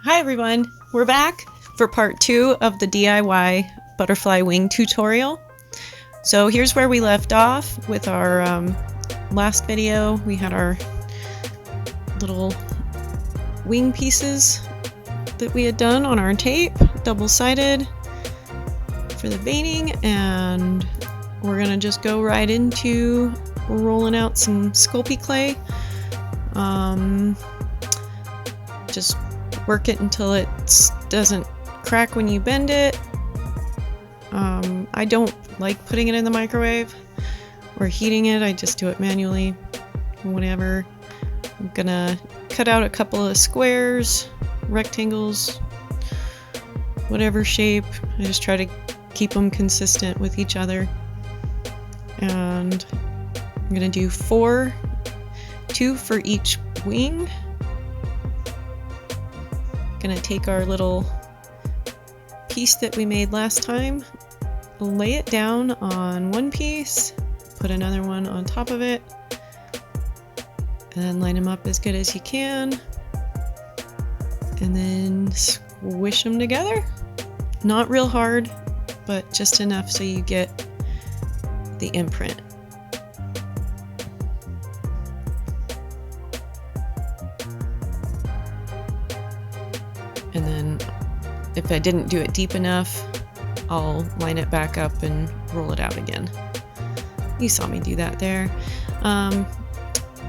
Hi everyone, we're back for part 2 of the DIY butterfly wing tutorial. So here's where we left off with our last video. We had our little wing pieces that we had done on our tape, double-sided for the veining, and we're gonna just go right into rolling out some Sculpey clay. Just work it until it doesn't crack when you bend it. I don't like putting it in the microwave or heating it. I just do it manually, whatever. I'm gonna cut out a couple of squares, rectangles, whatever shape. I just try to keep them consistent with each other. And I'm gonna do 2 for each wing. Gonna take our little piece that we made last time, lay it down on one piece, put another one on top of it, and then line them up as good as you can, and then squish them together. Not real hard, but just enough so you get the imprint. And then if I didn't do it deep enough, I'll line it back up and roll it out again. You saw me do that there.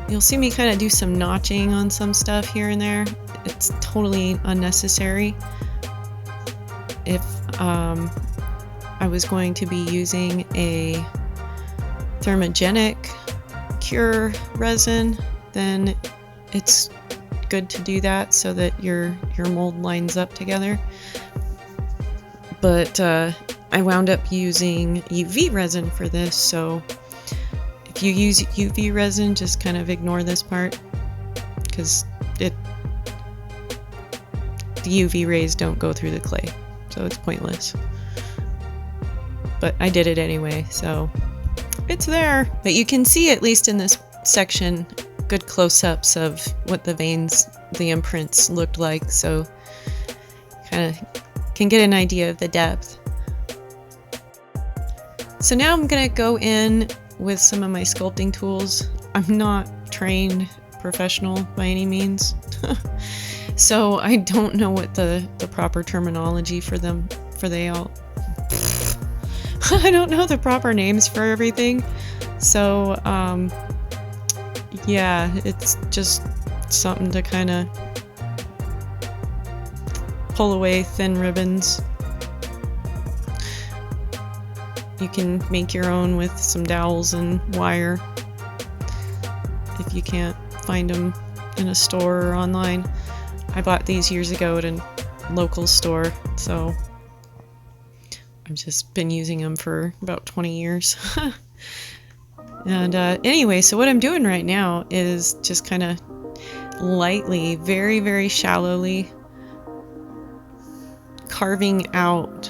You'll see me kind of do some notching on some stuff here and there. It's totally unnecessary. If I was going to be using a thermogenic cure resin, then it's good to do that so that your mold lines up together. But I wound up using UV resin for this, so if you use UV resin, just kind of ignore this part because the UV rays don't go through the clay, so it's pointless. But I did it anyway, so it's there. But you can see, at least in this section, good close-ups of what the veins, the imprints looked like, so kind of can get an idea of the depth. So now I'm gonna go in with some of my sculpting tools. I'm not trained professional by any means, so I don't know what the proper terminology for them, I don't know the proper names for everything. So yeah, it's just something to kind of pull away thin ribbons. You can make your own with some dowels and wire if you can't find them in a store or online. I bought these years ago at a local store, so I've just been using them for about 20 years. And anyway, so what I'm doing right now is just kind of lightly, very, very shallowly carving out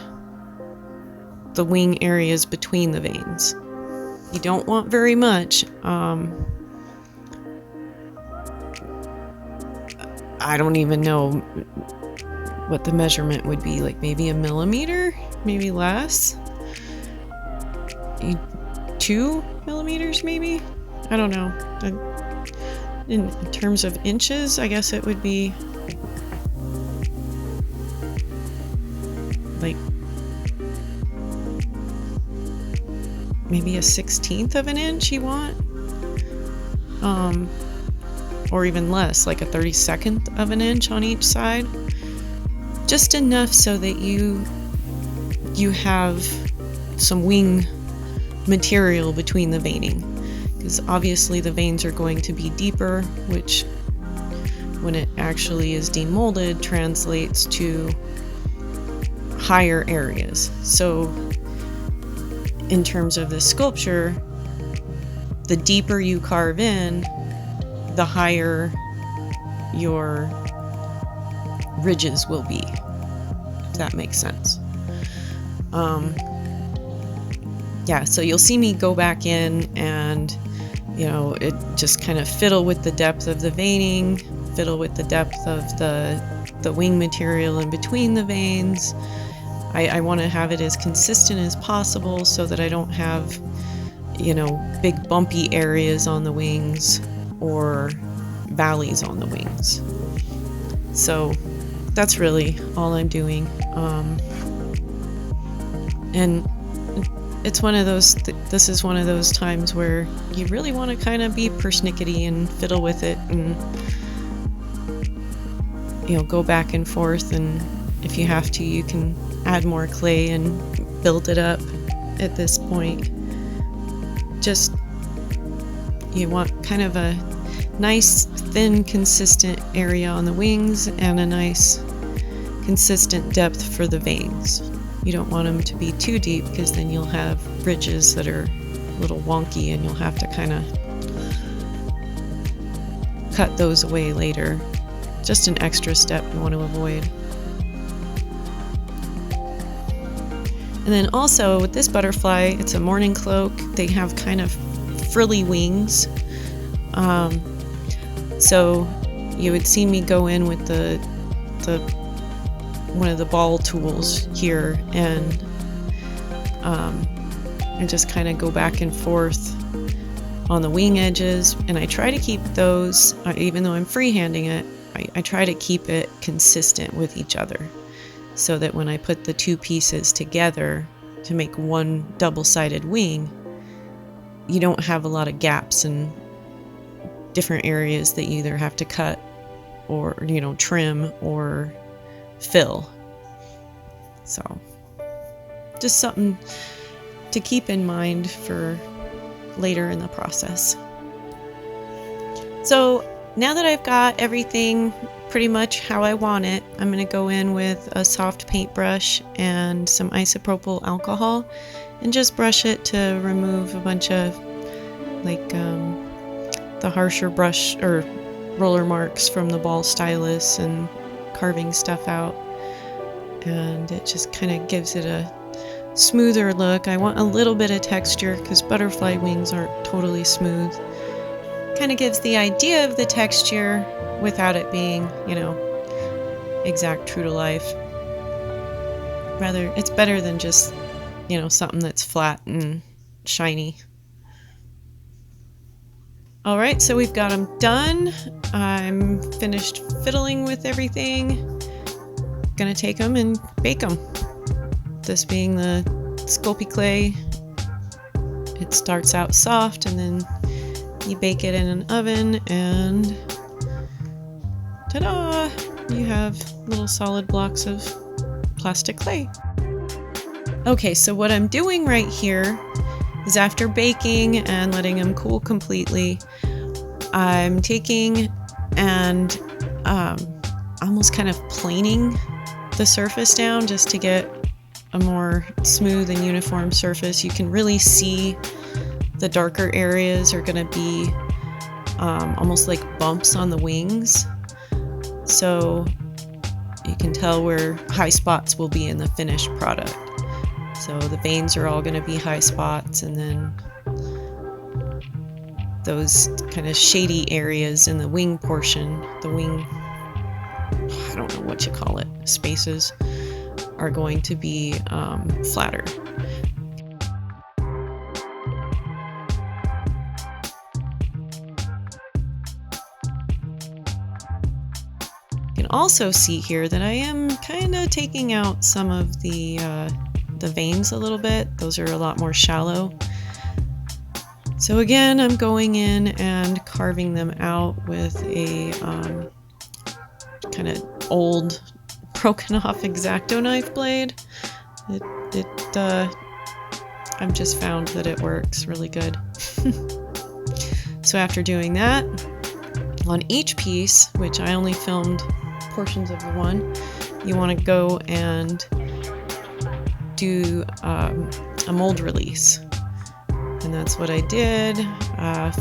the wing areas between the veins. You don't want very much. I don't even know what the measurement would be, like maybe a millimeter, maybe less. 2 millimeters maybe? I don't know. In terms of inches, I guess it would be like maybe a 1/16 of an inch you want, or even less, like a 32nd of an inch on each side, just enough so that you have some wing material between the veining, because obviously the veins are going to be deeper, which when it actually is demolded translates to higher areas. So in terms of the sculpture, the deeper you carve in, the higher your ridges will be, if that makes sense. Yeah, so you'll see me go back in and, you know, it just kind of fiddle with the depth of the veining, fiddle with the depth of the the wing material in between the veins. I want to have it as consistent as possible so that I don't have, you know, big bumpy areas on the wings or valleys on the wings. So that's really all I'm doing. And it's one of those, this is one of those times where you really want to kind of be persnickety and fiddle with it and, you know, go back and forth, and if you have to, you can add more clay and build it up at this point. Just, you want kind of a nice, thin, consistent area on the wings and a nice, consistent depth for the veins. You don't want them to be too deep because then you'll have ridges that are a little wonky and you'll have to kind of cut those away later. Just an extra step you want to avoid. And then also with this butterfly, it's a morning cloak. They have kind of frilly wings. So you would see me go in with the one of the ball tools here and just kind of go back and forth on the wing edges. And I try to keep those, even though I'm freehanding it, I try to keep it consistent with each other, so that when I put the two pieces together to make one double-sided wing, you don't have a lot of gaps and different areas that you either have to cut or, you know, trim or fill. So just something to keep in mind for later in the process. So now that I've got everything pretty much how I want it, I'm going to go in with a soft paintbrush and some isopropyl alcohol and just brush it to remove a bunch of like the harsher brush or roller marks from the ball stylus and carving stuff out. And it just kind of gives it a smoother look. I want a little bit of texture because butterfly wings aren't totally smooth. Kind of gives the idea of the texture without it being, you know, exact true to life. Rather, it's better than just, you know, something that's flat and shiny. Alright, so we've got them done. I'm finished fiddling with everything. Gonna take them and bake them. This being the Sculpey clay, it starts out soft and then you bake it in an oven and ta-da! You have little solid blocks of plastic clay. Okay, so what I'm doing right here is after baking and letting them cool completely, I'm taking and almost kind of planing the surface down just to get a more smooth and uniform surface. You can really see the darker areas are going to be almost like bumps on the wings. So you can tell where high spots will be in the finished product. So the veins are all going to be high spots, and then those kind of shady areas in the wing portion, the wing, I don't know what you call it, spaces, are going to be flatter. You can also see here that I am kind of taking out some of the veins a little bit. Those are a lot more shallow. So again, I'm going in and carving them out with a kind of old broken off X-Acto knife blade. I've just found that it works really good. So after doing that, on each piece, which I only filmed portions of the one, you want to go and do a mold release. And that's what I did.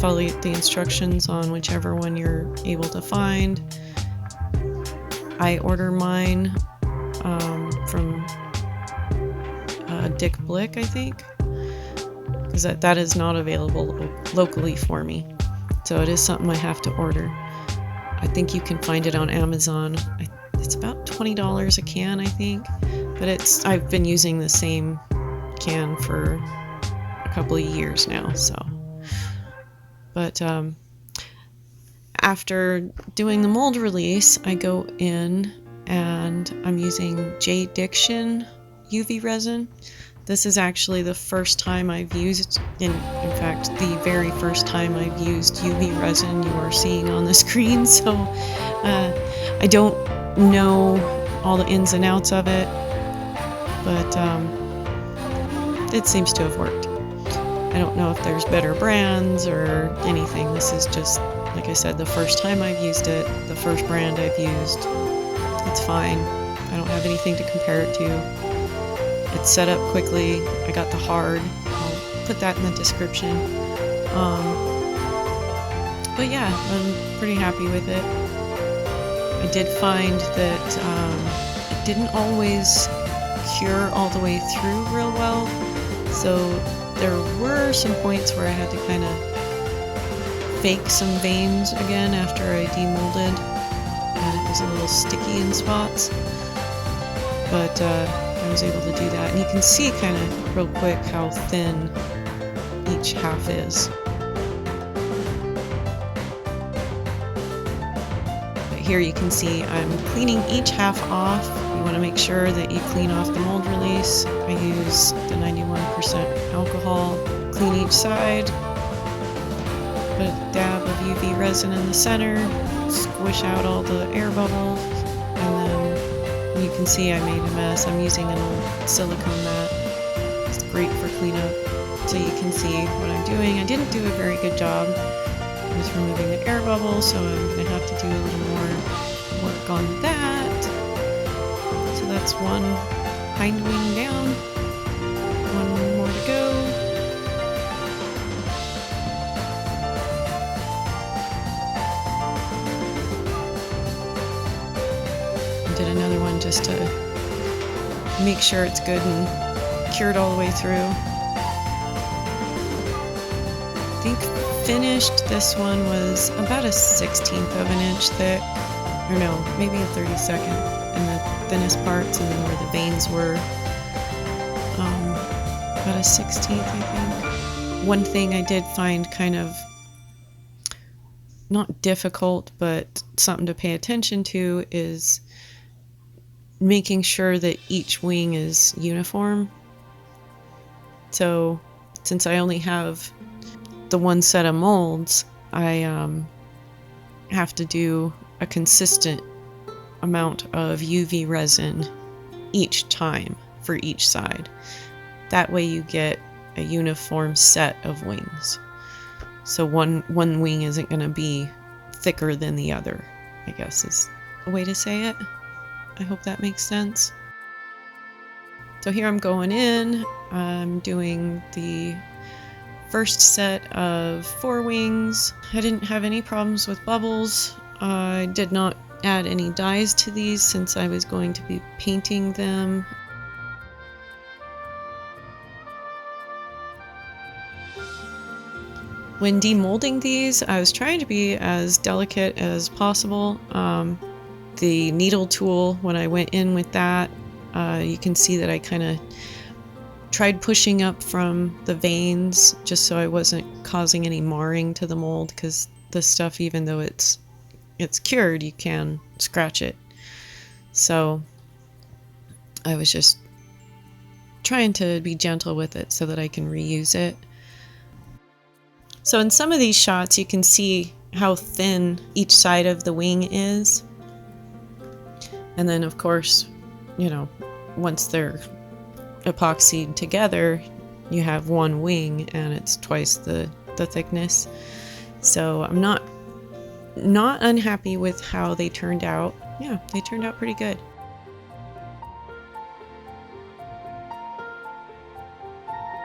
Follow the instructions on whichever one you're able to find. I order mine from Dick Blick, I think, because that is not available locally for me. So it is something I have to order. I think you can find it on Amazon. it's about $20 a can, I think, but I've been using the same can for a couple of years now, so. But after doing the mold release, I go in and I'm using JDiction UV resin. This is actually the first time I've used, in fact, the very first time I've used UV resin you are seeing on the screen, so I don't know all the ins and outs of it, but it seems to have worked. I don't know if there's better brands or anything. This is just, like I said, the first time I've used it, the first brand I've used. It's fine. I don't have anything to compare it to. It's set up quickly. I got the hard. I'll put that in the description. But yeah, I'm pretty happy with it. I did find that it didn't always cure all the way through real well. So there were some points where I had to kind of fake some veins again after I demolded. And it was a little sticky in spots. But I was able to do that, and you can see kind of real quick how thin each half is. But here you can see I'm cleaning each half off. You want to make sure that you clean off the mold release. I use the 91% alcohol. Clean each side. Put a dab of UV resin in the center. Squish out all the air bubbles, and then you can see I made a mess. I'm using an old silicone mat. It's great for cleanup. So you can see what I'm doing. I didn't do a very good job. I was removing the air bubbles, so I'm going to have to do a little more work on that. So that's one hind wing down. One more to go. Did another one just to make sure it's good and cured all the way through. I think finished, this one was about a 1/16 of an inch thick, or no, maybe a 32nd in the thinnest parts, and then where the veins were about a 1/16th, I think. One thing I did find kind of not difficult, but something to pay attention to is making sure that each wing is uniform. So since I only have the one set of molds, I have to do a consistent amount of UV resin each time for each side. That way you get a uniform set of wings. So one wing isn't going to be thicker than the other, I guess is a way to say it. I hope that makes sense. So here I'm going in, I'm doing the first set of 4 wings. I didn't have any problems with bubbles. I did not add any dyes to these since I was going to be painting them. When demolding these, I was trying to be as delicate as possible. The needle tool, when I went in with that, you can see that I kind of tried pushing up from the veins just so I wasn't causing any marring to the mold, because this stuff, even though it's cured, you can scratch it. So I was just trying to be gentle with it so that I can reuse it. So in some of these shots you can see how thin each side of the wing is. And then of course, you know, once they're epoxied together, you have one wing and it's twice the thickness. So I'm not unhappy with how they turned out. Yeah, they turned out pretty good.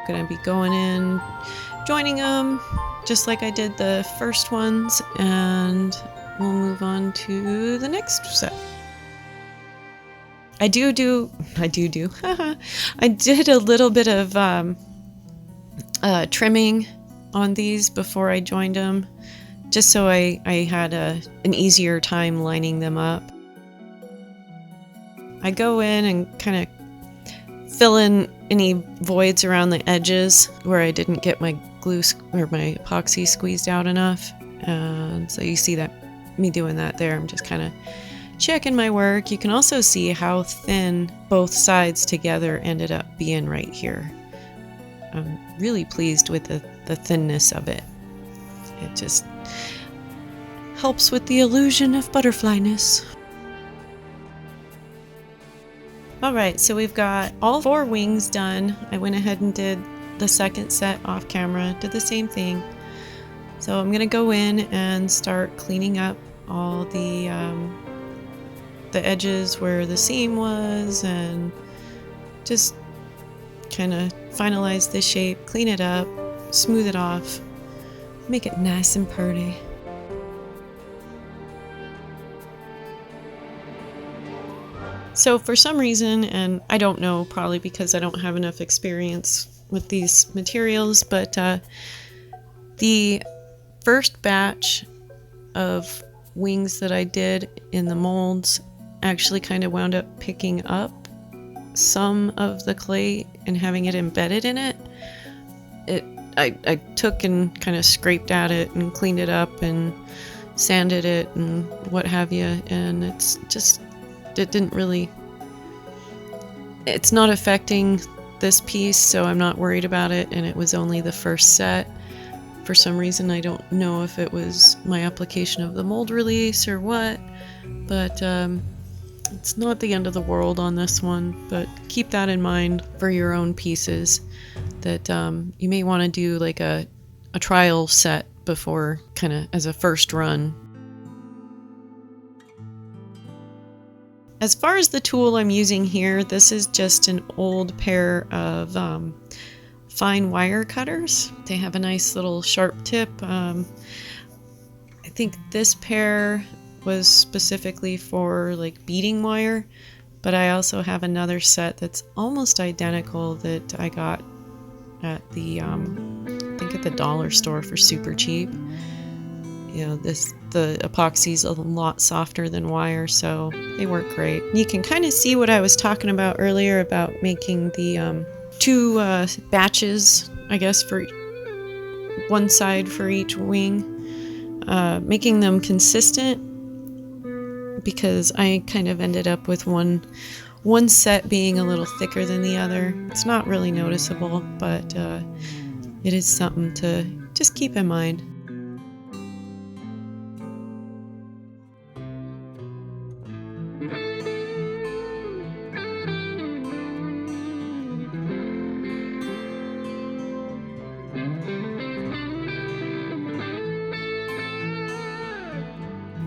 Gonna be going in, joining them just like I did the first ones, and we'll move on to the next set. I did a little bit of trimming on these before I joined them, just so I had an easier time lining them up. I go in and kind of fill in any voids around the edges where I didn't get my glue or my epoxy squeezed out enough. And so you see that me doing that there. I'm just kind of checking my work. You can also see how thin both sides together ended up being right here. I'm really pleased with the thinness of it. It just helps with the illusion of butterflyness. Alright, so we've got all 4 wings done. I went ahead and did the second set off camera, did the same thing. So I'm going to go in and start cleaning up all the edges where the seam was, and just kind of finalize the shape, clean it up, smooth it off, make it nice and pretty. So for some reason, and I don't know, probably because I don't have enough experience with these materials, but the first batch of wings that I did in the molds actually kind of wound up picking up some of the clay and having it embedded in it. I took and kind of scraped at it and cleaned it up and sanded it and what have you, and it's not affecting this piece, so I'm not worried about it, and it was only the first set. For some reason, I don't know if it was my application of the mold release or what, but it's not the end of the world on this one. But keep that in mind for your own pieces, that you may want to do like a trial set before, kind of as a first run. As far as the tool I'm using here, this is just an old pair of fine wire cutters. They have a nice little sharp tip. I think this pair was specifically for like beading wire, but I also have another set that's almost identical that I got at the I think at the dollar store for super cheap. You know, the epoxy's a lot softer than wire, so they work great. You can kind of see what I was talking about earlier about making the 2 batches, I guess, for one side for each wing, making them consistent, because I kind of ended up with one set being a little thicker than the other. It's not really noticeable, but it is something to just keep in mind.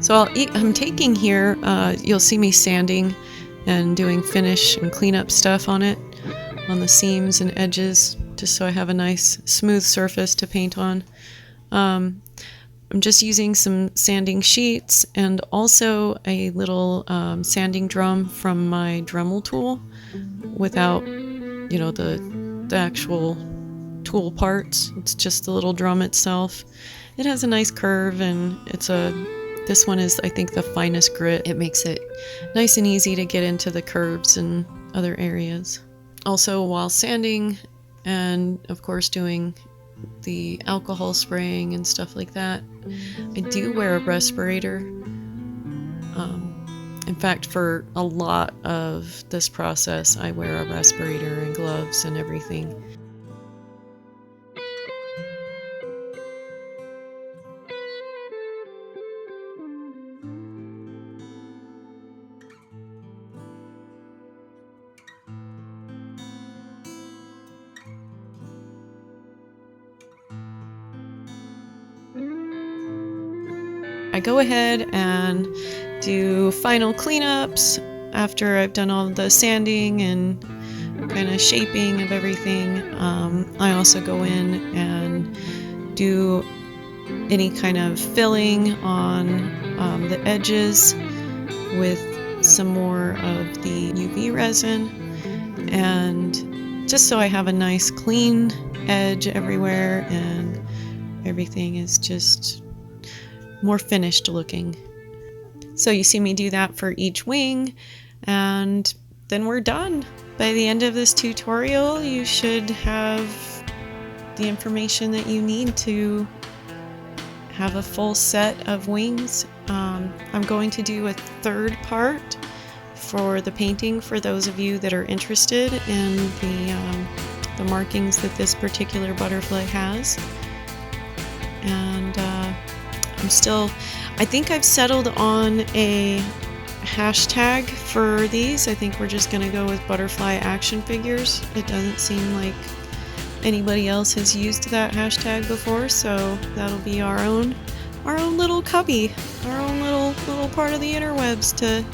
So I'm taking here, you'll see me sanding and doing finish and cleanup stuff on it, on the seams and edges, just so I have a nice smooth surface to paint on. I'm just using some sanding sheets and also a little sanding drum from my Dremel tool, without, you know, the actual tool parts. It's just the little drum itself. It has a nice curve, and this one is, I think, the finest grit. It makes it nice and easy to get into the curves and other areas. Also, while sanding and, of course, doing the alcohol spraying and stuff like that, I do wear a respirator. In fact, for a lot of this process, I wear a respirator and gloves and everything. I go ahead and do final cleanups after I've done all the sanding and kind of shaping of everything. I also go in and do any kind of filling on the edges with some more of the UV resin, and just so I have a nice clean edge everywhere and everything is just more finished looking. So you see me do that for each wing, and then we're done. By the end of this tutorial, you should have the information that you need to have a full set of wings. I'm going to do a third part for the painting for those of you that are interested in the markings that this particular butterfly has. And I think I've settled on a hashtag for these. I think we're just going to go with ButterflyActionFigures. It doesn't seem like anybody else has used that hashtag before, so that'll be our own little cubby, our own little part of the interwebs to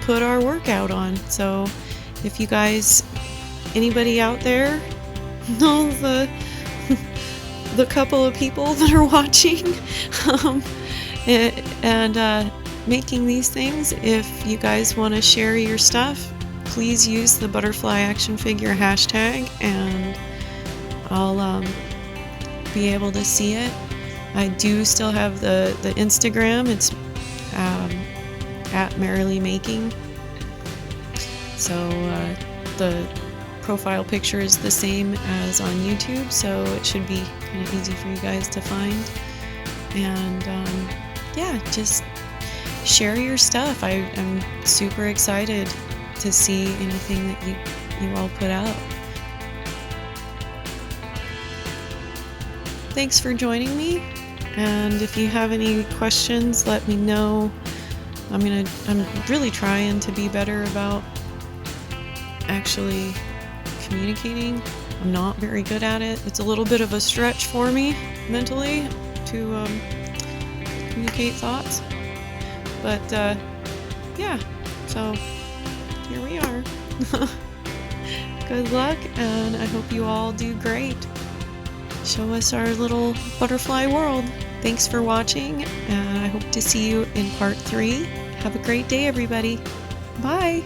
put our work out on. So if you guys, anybody out there know the couple of people that are watching and making these things, if you guys want to share your stuff, please use the ButterflyActionFigure hashtag, and I'll be able to see it. I do still have the Instagram. It's at Merrily Making. So the profile picture is the same as on YouTube, so it should be kind of easy for you guys to find. And yeah, just share your stuff. I'm super excited to see anything that you all put out. Thanks for joining me, and if you have any questions, let me know. I'm really trying to be better about actually communicating. I'm not very good at it. It's a little bit of a stretch for me mentally to communicate thoughts, but yeah, so here we are. Good luck, and I hope you all do great. Show us our little butterfly world. Thanks for watching, and I hope to see you in part 3. Have a great day, everybody. Bye.